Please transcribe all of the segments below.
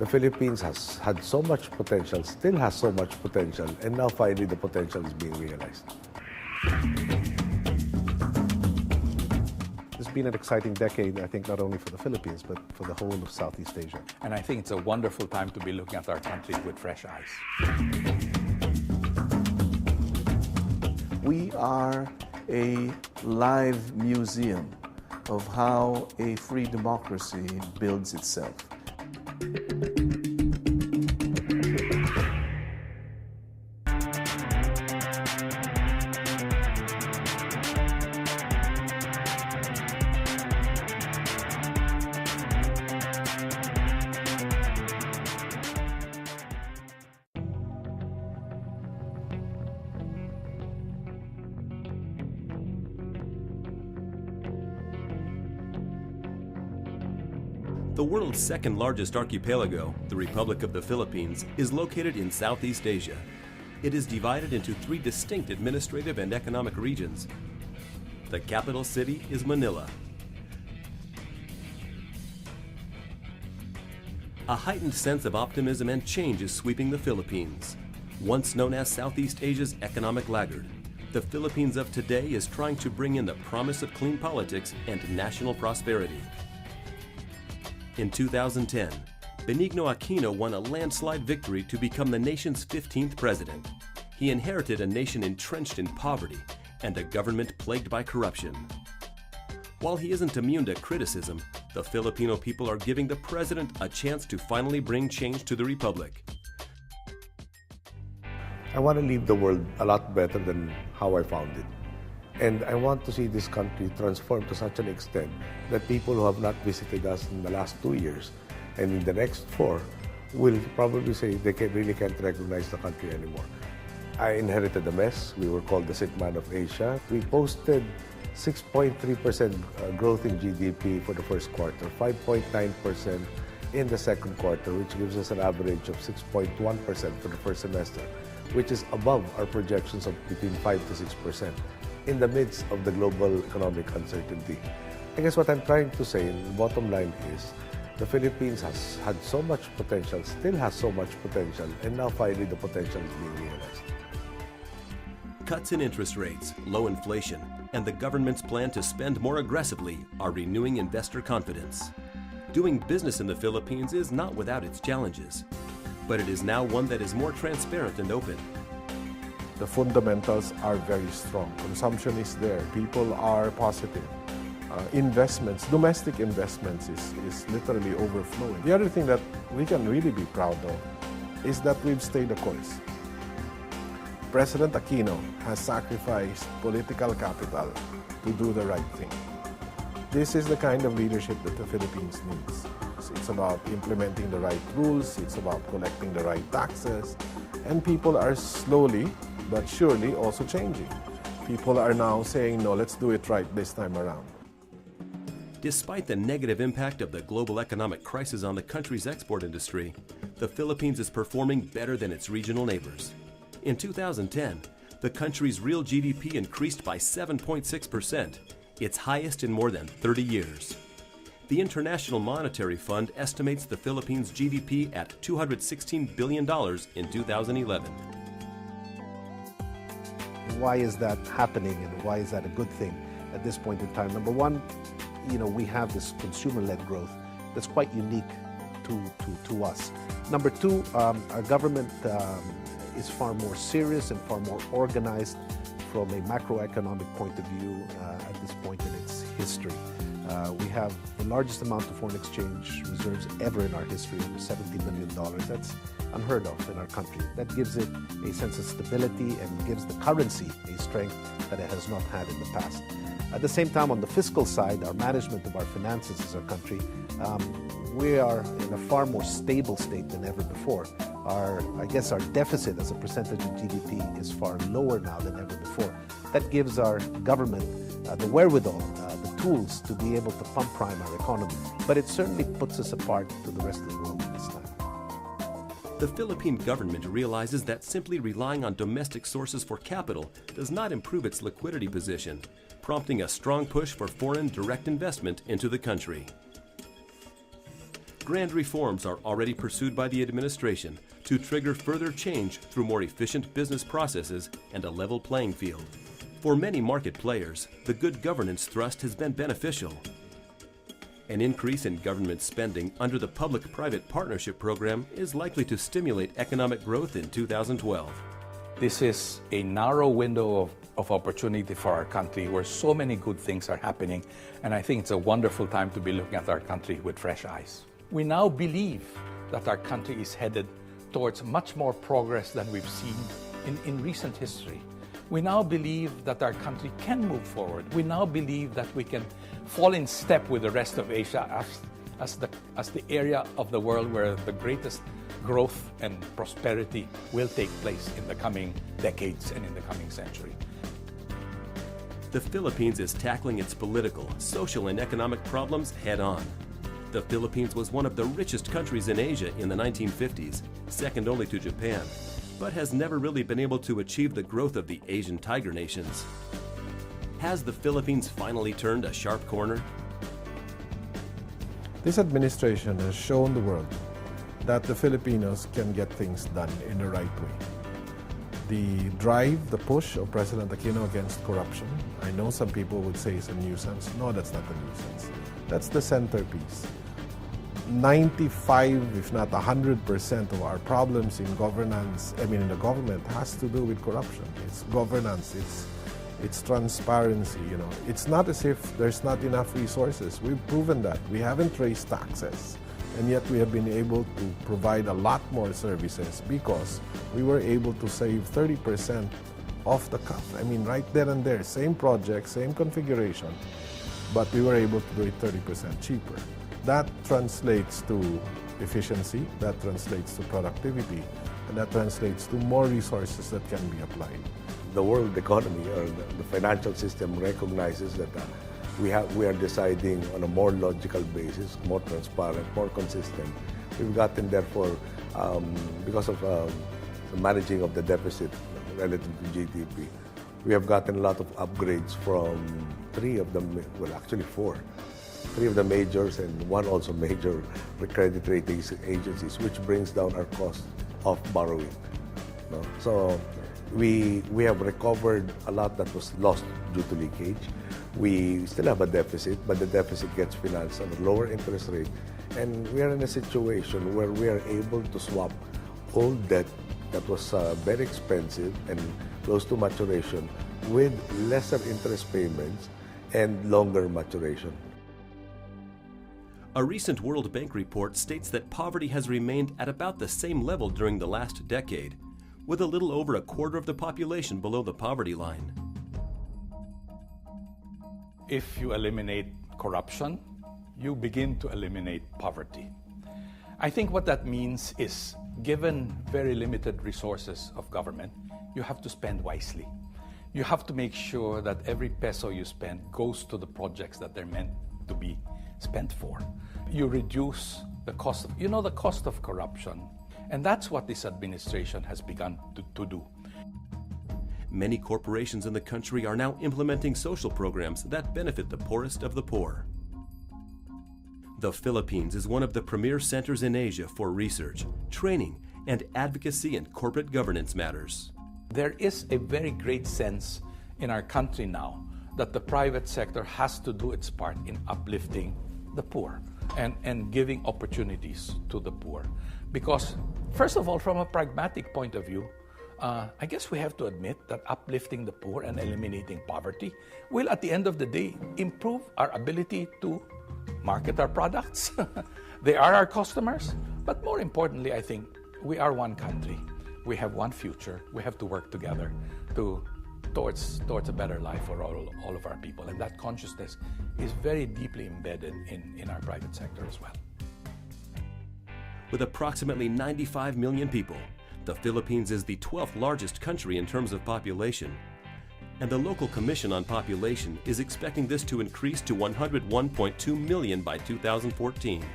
Philippines has had so much potential, still has so much potential, and now finally the potential is being realized. It's been an exciting decade, I think, not only for the Philippines, but for the whole of Southeast Asia. And I think it's a wonderful time to be looking at our country with fresh eyes. We are a live museum of how a free democracy builds itself. The world's second largest archipelago, the Republic of the Philippines, is located in Southeast Asia. It is divided into 3 distinct administrative and economic regions. The capital city is Manila. A heightened sense of optimism and change is sweeping the Philippines. Once known as Southeast Asia's economic laggard, the Philippines of today is trying to bring in the promise of clean politics and national prosperity. In 2010, Benigno Aquino won a landslide victory to become the nation's 15th president. He inherited a nation entrenched in poverty and a government plagued by corruption. While he isn't immune to criticism, the Filipino people are giving the president a chance to finally bring change to the republic. I want to leave the world a lot better than how I found it. And I want to see this country transform to such an extent that people who have not visited us in the last 2 years and in the next 4 will probably say they really can't recognize the country anymore. I inherited a mess. We were called the sick man of Asia. We posted 6.3% growth in GDP for the first quarter, 5.9% in the second quarter, which gives us an average of 6.1% for the first semester, which is above our projections of between 5 to 6%. In the midst of the global economic uncertainty. I guess what I'm trying to say, the bottom line is, the Philippines has had so much potential, still has so much potential, and now finally the potential is being realized. Cuts in interest rates, low inflation, and the government's plan to spend more aggressively are renewing investor confidence. Doing business in the Philippines is not without its challenges, but it is now one that is more transparent and open. The fundamentals are very strong. Consumption is there. People are positive. Investments, domestic investments is literally overflowing. The other thing that we can really be proud of is that we've stayed the course. President Aquino has sacrificed political capital to do the right thing. This is the kind of leadership that the Philippines needs. It's about implementing the right rules. It's about collecting the right taxes. And people are slowly but surely also changing. People are now saying, no, let's do it right this time around. Despite the negative impact of the global economic crisis on the country's export industry, the Philippines is performing better than its regional neighbors. In 2010, the country's real GDP increased by 7.6%, its highest in more than 30 years. The International Monetary Fund estimates the Philippines' GDP at $216 billion in 2011. Why is that happening, and why is that a good thing at this point in time? Number one, we have this consumer-led growth that's quite unique to us. Number two, our government is far more serious and far more organized from a macroeconomic point of view at this point in its history. We have the largest amount of foreign exchange reserves ever in our history, over $70 million. That's unheard of in our country. That gives it a sense of stability and gives the currency a strength that it has not had in the past. At the same time, on the fiscal side, our management of our finances as a country, we are in a far more stable state than ever before. Our deficit as a percentage of GDP is far lower now than ever before. That gives our government the wherewithal, the tools to be able to pump prime our economy. But it certainly puts us apart to the rest of the world at this time. The Philippine government realizes that simply relying on domestic sources for capital does not improve its liquidity position, prompting a strong push for foreign direct investment into the country. Grand reforms are already pursued by the administration to trigger further change through more efficient business processes and a level playing field. For many market players, the good governance thrust has been beneficial. An increase in government spending under the Public-Private Partnership Program is likely to stimulate economic growth in 2012. This is a narrow window of opportunity for our country where so many good things are happening, and I think it's a wonderful time to be looking at our country with fresh eyes. We now believe that our country is headed towards much more progress than we've seen in recent history. We now believe that our country can move forward. We now believe that we can fall in step with the rest of Asia as the area of the world where the greatest growth and prosperity will take place in the coming decades and in the coming century. The Philippines is tackling its political, social, and economic problems head-on. The Philippines was one of the richest countries in Asia in the 1950s, second only to Japan, but has never really been able to achieve the growth of the Asian tiger nations. Has the Philippines finally turned a sharp corner? This administration has shown the world that the Filipinos can get things done in the right way. The drive, the push of President Aquino against corruption, I know some people would say it's a nuisance. No, that's not a nuisance. That's the centerpiece. 95, if not 100% of our problems in governance, in the government has to do with corruption. It's governance, it's transparency, It's not as if there's not enough resources. We've proven that. We haven't raised taxes, and yet we have been able to provide a lot more services because we were able to save 30% off the cuff. Right there and there, same project, same configuration, but we were able to do it 30% cheaper. That translates to efficiency, that translates to productivity, and that translates to more resources that can be applied. The world economy or the financial system recognizes that we are deciding on a more logical basis, more transparent, more consistent. We've gotten therefore, because of the managing of the deficit relative to GDP, we have gotten a lot of upgrades from three of them, well actually four. Three of the majors and one also major credit rating agencies, which brings down our cost of borrowing. So we have recovered a lot that was lost due to leakage. We still have a deficit, but the deficit gets financed at a lower interest rate. And we are in a situation where we are able to swap old debt that was very expensive and close to maturation with lesser interest payments and longer maturation. A recent World Bank report states that poverty has remained at about the same level during the last decade, with a little over a quarter of the population below the poverty line. If you eliminate corruption, you begin to eliminate poverty. I think what that means is, given very limited resources of government, you have to spend wisely. You have to make sure that every peso you spend goes to the projects that they're meant to be spent for. You reduce the cost of, the cost of corruption. And that's what this administration has begun to do. Many corporations in the country are now implementing social programs that benefit the poorest of the poor. The Philippines is one of the premier centers in Asia for research, training, and advocacy in corporate governance matters. There is a very great sense in our country now that the private sector has to do its part in uplifting the poor and giving opportunities to the poor. Because, first of all, from a pragmatic point of view, I guess we have to admit that uplifting the poor and eliminating poverty will, at the end of the day, improve our ability to market our products. They are our customers. But more importantly, I think we are one country. We have one future. We have to work together towards a better life for all of our people. And that consciousness is very deeply embedded in our private sector as well. With approximately 95 million people, the Philippines is the 12th largest country in terms of population. And the local Commission on Population is expecting this to increase to 101.2 million by 2014.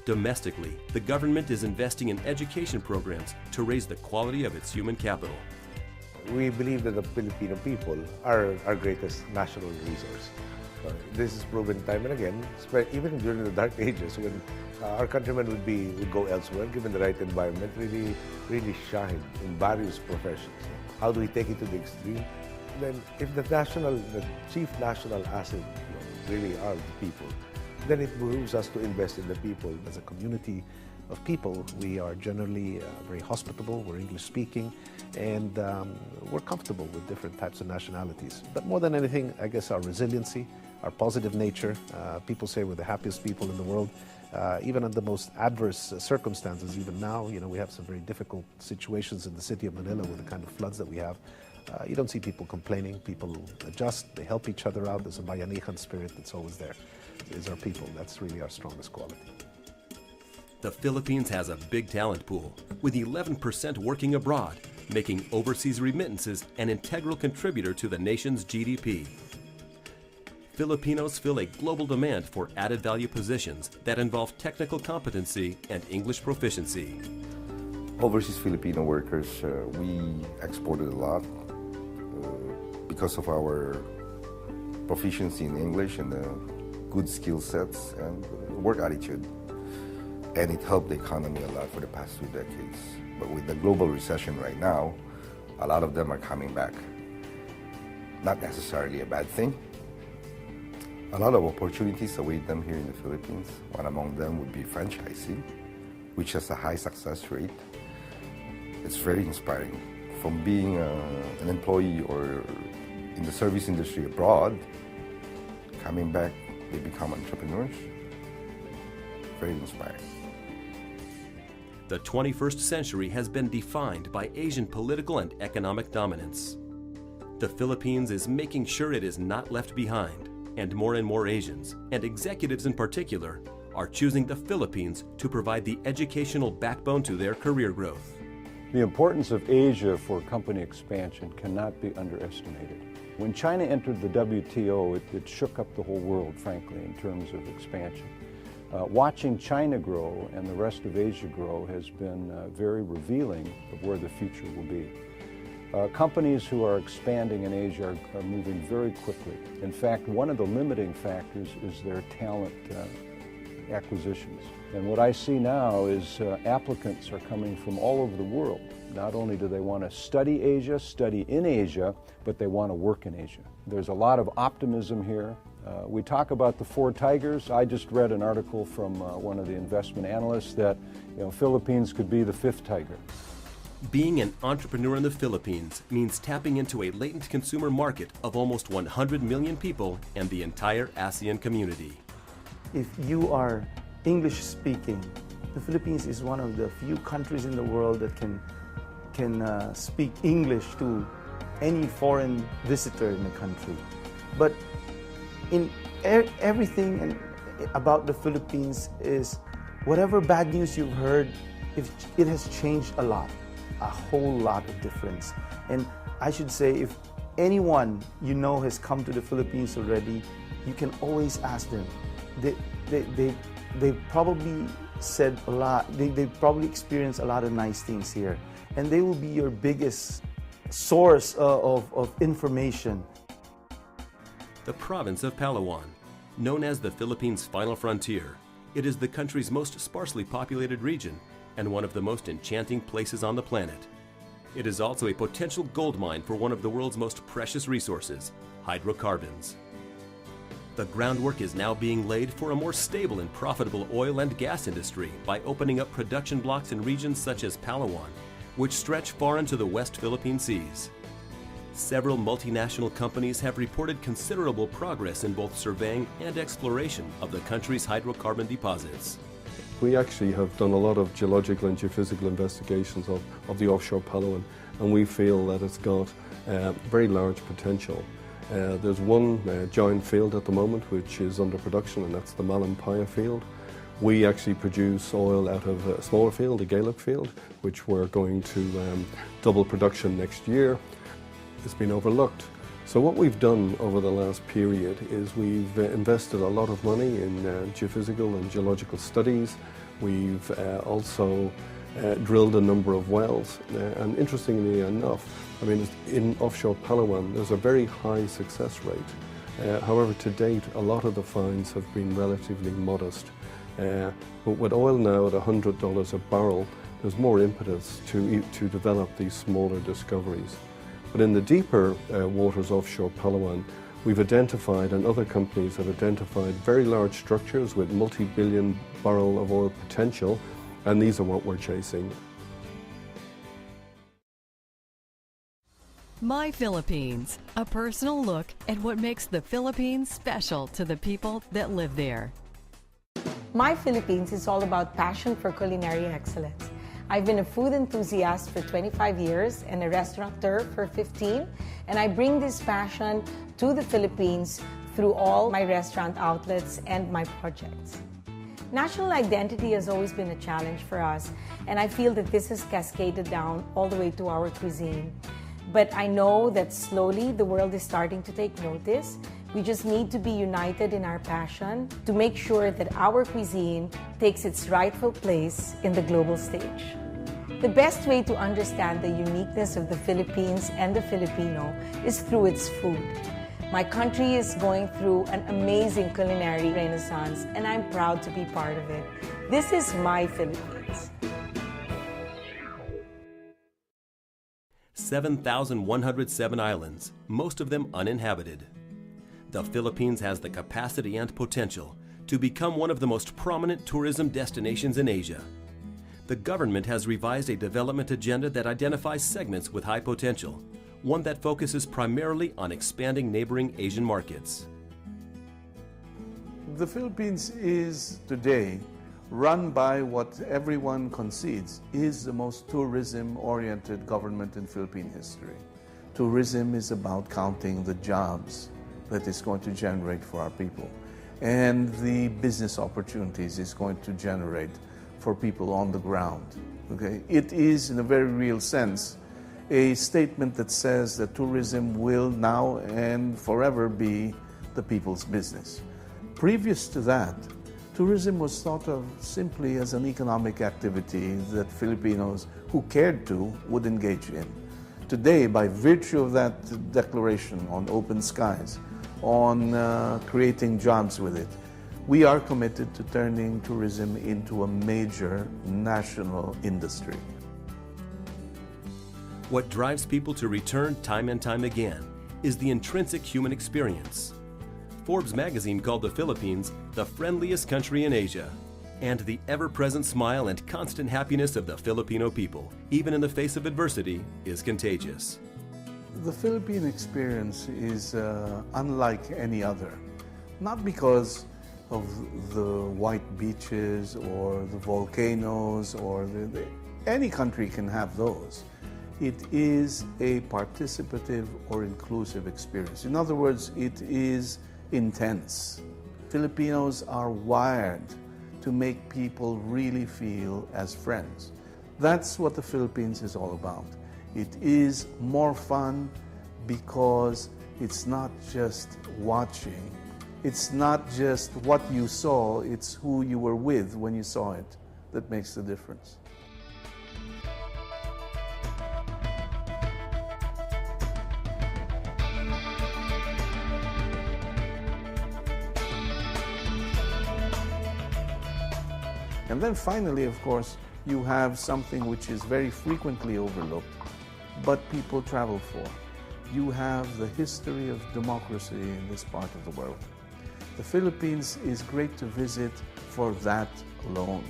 Domestically, the government is investing in education programs to raise the quality of its human capital. We believe that the Filipino people are our greatest national resource. This is proven time and again, even during the dark ages when our countrymen would go elsewhere, given the right environment, really shine in various professions. How do we take it to the extreme? Then if the chief national asset really are the people, then it behooves us to invest in the people. As a community of people, we are generally very hospitable, we're English speaking, and we're comfortable with different types of nationalities. But more than anything, I guess our resiliency, our positive nature. People say we're the happiest people in the world. Even under the most adverse circumstances, even now, we have some very difficult situations in the city of Manila with the kind of floods that we have. You don't see people complaining. People adjust, they help each other out. There's a bayanihan spirit that's always there. Is our people. That's really our strongest quality. The Philippines has a big talent pool, with 11% working abroad, making overseas remittances an integral contributor to the nation's GDP. Filipinos fill a global demand for added value positions that involve technical competency and English proficiency. Overseas Filipino workers, we exported a lot because of our proficiency in English and good skill sets and work attitude. And it helped the economy a lot for the past 2 decades. But with the global recession right now, a lot of them are coming back. Not necessarily a bad thing. A lot of opportunities await them here in the Philippines. One among them would be franchising, which has a high success rate. It's very inspiring. From being an employee or in the service industry abroad, coming back, they become entrepreneurs. Very inspiring. The 21st century has been defined by Asian political and economic dominance. The Philippines is making sure it is not left behind, and more Asians, and executives in particular, are choosing the Philippines to provide the educational backbone to their career growth. The importance of Asia for company expansion cannot be underestimated. When China entered the WTO, it shook up the whole world, frankly, in terms of expansion. Watching China grow and the rest of Asia grow has been very revealing of where the future will be. Companies who are expanding in Asia are moving very quickly. In fact, one of the limiting factors is their talent acquisitions. And what I see now is applicants are coming from all over the world. Not only do they want to study Asia, study in Asia, but they want to work in Asia. There's a lot of optimism here. We talk about the 4 tigers. I just read an article from one of the investment analysts that Philippines could be the 5th tiger. Being an entrepreneur in the Philippines means tapping into a latent consumer market of almost 100 million people and the entire ASEAN community. If you are English speaking, the Philippines is one of the few countries in the world that can speak English to any foreign visitor in the country. But in everything about the Philippines is whatever bad news you've heard, it has changed a lot, a whole lot of difference. And I should say, if anyone has come to the Philippines already, you can always ask them. They probably said a lot. They probably experienced a lot of nice things here, and they will be your biggest source of information. The province of Palawan, known as the Philippines' final frontier, it is the country's most sparsely populated region and one of the most enchanting places on the planet. It is also a potential gold mine for one of the world's most precious resources, hydrocarbons. The groundwork is now being laid for a more stable and profitable oil and gas industry by opening up production blocks in regions such as Palawan, which stretch far into the West Philippine Seas. Several multinational companies have reported considerable progress in both surveying and exploration of the country's hydrocarbon deposits. We actually have done a lot of geological and geophysical investigations of the offshore Palawan, and we feel that it's got very large potential. There's one giant field at the moment which is under production, and that's the Malampaya field. We actually produce oil out of a smaller field, the Gaelic field, which we're going to double production next year. It's been overlooked. So what we've done over the last period is we've invested a lot of money in geophysical and geological studies. We've also drilled a number of wells, and interestingly enough, I mean, in offshore Palawan, there's a very high success rate. However, to date, a lot of the finds have been relatively modest. But with oil now at $100 a barrel, there's more impetus to develop these smaller discoveries. But in the deeper waters offshore Palawan, we've identified, and other companies have identified, very large structures with multi-billion barrel of oil potential, and these are what we're chasing. My Philippines, a personal look at what makes the Philippines special to the people that live there. My Philippines is all about passion for culinary excellence. I've been a food enthusiast for 25 years and a restaurateur for 15, and I bring this passion to the Philippines through all my restaurant outlets and my projects. National identity has always been a challenge for us, and I feel that this has cascaded down all the way to our cuisine. But I know that slowly the world is starting to take notice. We just need to be united in our passion to make sure that our cuisine takes its rightful place in the global stage. The best way to understand the uniqueness of the Philippines and the Filipino is through its food. My country is going through an amazing culinary renaissance, and I'm proud to be part of it. This is my Philippines. 7,107 islands, most of them uninhabited. The Philippines has the capacity and potential to become one of the most prominent tourism destinations in Asia. The government has revised a development agenda that identifies segments with high potential, one that focuses primarily on expanding neighboring Asian markets. The Philippines is today run by what everyone concedes is the most tourism-oriented government in Philippine history. Tourism is about counting the jobs that it's going to generate for our people and the business opportunities it's going to generate for people on the ground. Okay? It is, in a very real sense, a statement that says that tourism will now and forever be the people's business. Previous to that, tourism was thought of simply as an economic activity that Filipinos who cared to would engage in. Today, by virtue of that declaration on open skies, on creating jobs with it, we are committed to turning tourism into a major national industry. What drives people to return time and time again is the intrinsic human experience. Forbes magazine called the Philippines the friendliest country in Asia, and the ever-present smile and constant happiness of the Filipino people, even in the face of adversity, is contagious. The Philippine experience is unlike any other, not because of the white beaches or the volcanoes or any country can have those. It is a participative or inclusive experience. In other words, it is intense. Filipinos are wired to make people really feel as friends. That's what the Philippines is all about. It is more fun because it's not just watching. It's not just what you saw, it's who you were with when you saw it that makes the difference. And then finally, of course, you have something which is very frequently overlooked, but people travel for. You have the history of democracy in this part of the world. The Philippines is great to visit for that alone.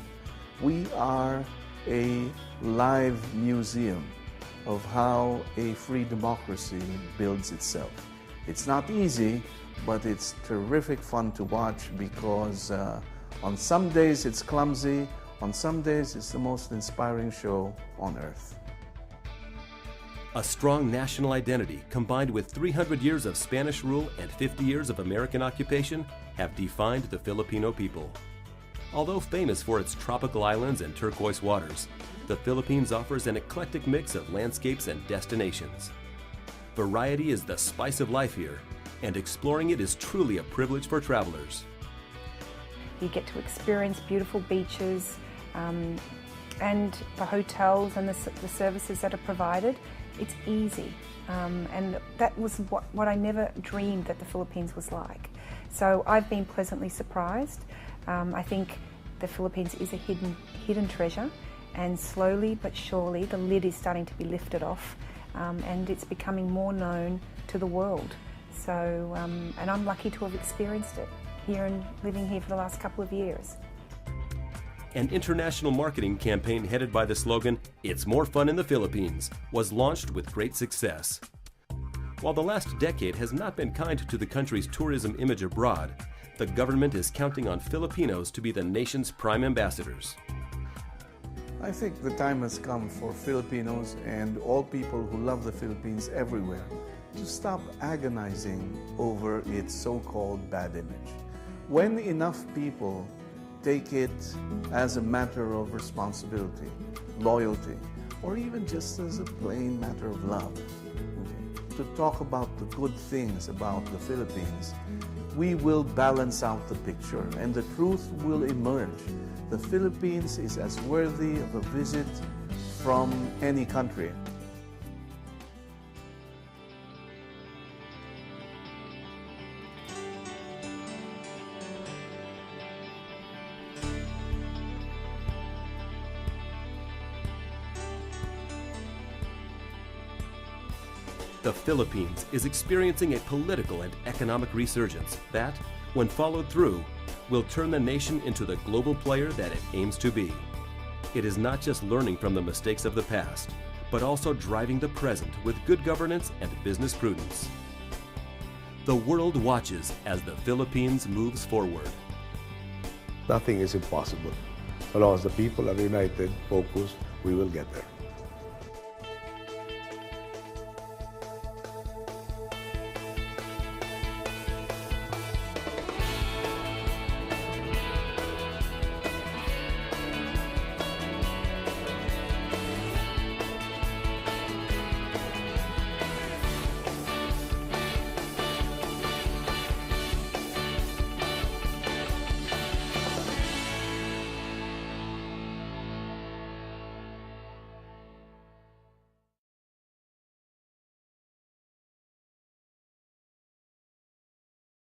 We are a live museum of how a free democracy builds itself. It's not easy, but it's terrific fun to watch because on some days it's clumsy, on some days it's the most inspiring show on earth. A strong national identity combined with 300 years of Spanish rule and 50 years of American occupation have defined the Filipino people. Although famous for its tropical islands and turquoise waters, the Philippines offers an eclectic mix of landscapes and destinations. Variety is the spice of life here, and exploring it is truly a privilege for travelers. You get to experience beautiful beaches and the hotels and the services that are provided. It's easy. And that was what I never dreamed that the Philippines was like. So I've been pleasantly surprised. I think the Philippines is a hidden treasure, and slowly but surely the lid is starting to be lifted off, and it's becoming more known to the world. So, and I'm lucky to have experienced it here and living here for the last couple of years. An international marketing campaign headed by the slogan, "It's more fun in the Philippines," was launched with great success. While the last decade has not been kind to the country's tourism image abroad, the government is counting on Filipinos to be the nation's prime ambassadors. I think the time has come for Filipinos and all people who love the Philippines everywhere to stop agonizing over its so-called bad image. When enough people take it as a matter of responsibility, loyalty, or even just as a plain matter of love, to talk about the good things about the Philippines, we will balance out the picture and the truth will emerge. The Philippines is as worthy of a visit from any country. The Philippines is experiencing a political and economic resurgence that, when followed through, will turn the nation into the global player that it aims to be. It is not just learning from the mistakes of the past, but also driving the present with good governance and business prudence. The world watches as the Philippines moves forward. Nothing is impossible. So long as the people are united, focused, we will get there.